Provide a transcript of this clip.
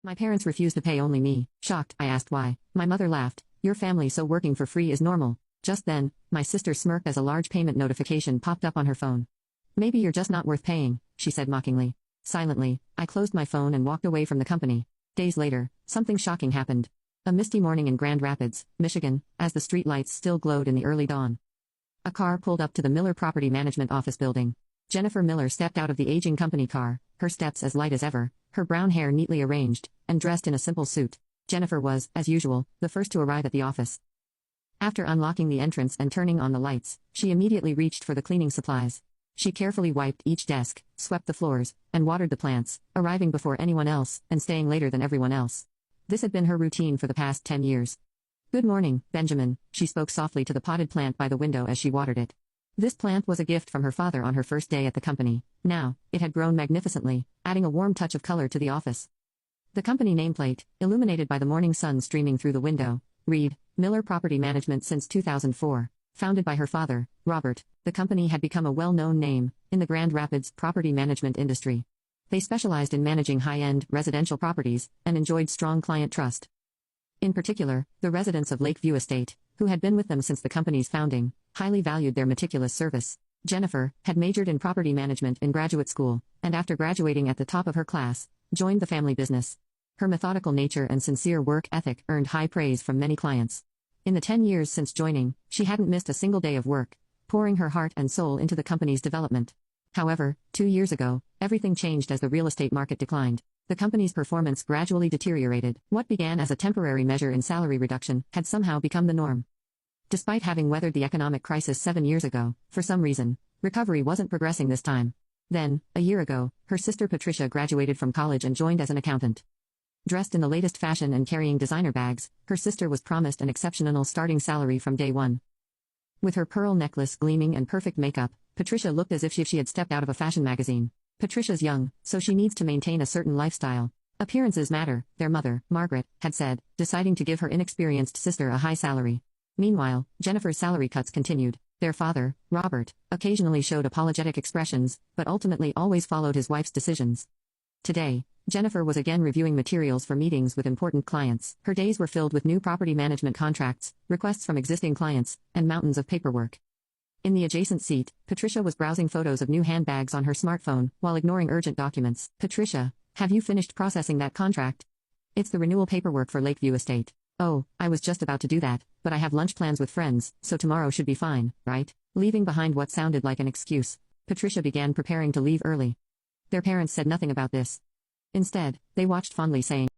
My parents refused to pay only me. Shocked, I asked why. My mother laughed. Your family so working for free is normal. Just then, my sister smirked as a large payment notification popped up on her phone. Maybe you're just not worth paying, she said mockingly. Silently, I closed my phone and walked away from the company. Days later, something shocking happened. A misty morning in Grand Rapids, Michigan, as the street lights still glowed in the early dawn. A car pulled up to the Miller Property Management office building. Jennifer Miller stepped out of the aging company car, her steps as light as ever, her brown hair neatly arranged, and dressed in a simple suit. Jennifer was, as usual, the first to arrive at the office. After unlocking the entrance and turning on the lights, she immediately reached for the cleaning supplies. She carefully wiped each desk, swept the floors, and watered the plants, arriving before anyone else and staying later than everyone else. This had been her routine for the past 10 years. Good morning, Benjamin, she spoke softly to the potted plant by the window as she watered it. This plant was a gift from her father on her first day at the company. Now, it had grown magnificently, adding a warm touch of color to the office. The company nameplate, illuminated by the morning sun streaming through the window, read, Miller Property Management since 2004. Founded by her father, Robert, the company had become a well-known name in the Grand Rapids property management industry. They specialized in managing high-end residential properties and enjoyed strong client trust. In particular, the residents of Lakeview Estate, who had been with them since the company's founding, highly valued their meticulous service. Jennifer had majored in property management in graduate school, and after graduating at the top of her class, joined the family business. Her methodical nature and sincere work ethic earned high praise from many clients. In the 10 years since joining, she hadn't missed a single day of work, pouring her heart and soul into the company's development. However, 2 years ago, everything changed as the real estate market declined. The company's performance gradually deteriorated. What began as a temporary measure in salary reduction had somehow become the norm. Despite having weathered the economic crisis 7 years ago, for some reason, recovery wasn't progressing this time. Then, a year ago, her sister Patricia graduated from college and joined as an accountant. Dressed in the latest fashion and carrying designer bags, her sister was promised an exceptional starting salary from day one. With her pearl necklace gleaming and perfect makeup, Patricia looked as if she had stepped out of a fashion magazine. Patricia's young, so she needs to maintain a certain lifestyle. Appearances matter, their mother, Margaret, had said, deciding to give her inexperienced sister a high salary. Meanwhile, Jennifer's salary cuts continued. Their father, Robert, occasionally showed apologetic expressions, but ultimately always followed his wife's decisions. Today, Jennifer was again reviewing materials for meetings with important clients. Her days were filled with new property management contracts, requests from existing clients, and mountains of paperwork. In the adjacent seat, Patricia was browsing photos of new handbags on her smartphone, while ignoring urgent documents. Patricia, have you finished processing that contract? It's the renewal paperwork for Lakeview Estate. Oh, I was just about to do that, but I have lunch plans with friends, so tomorrow should be fine, right? Leaving behind what sounded like an excuse, Patricia began preparing to leave early. Their parents said nothing about this. Instead, they watched fondly saying,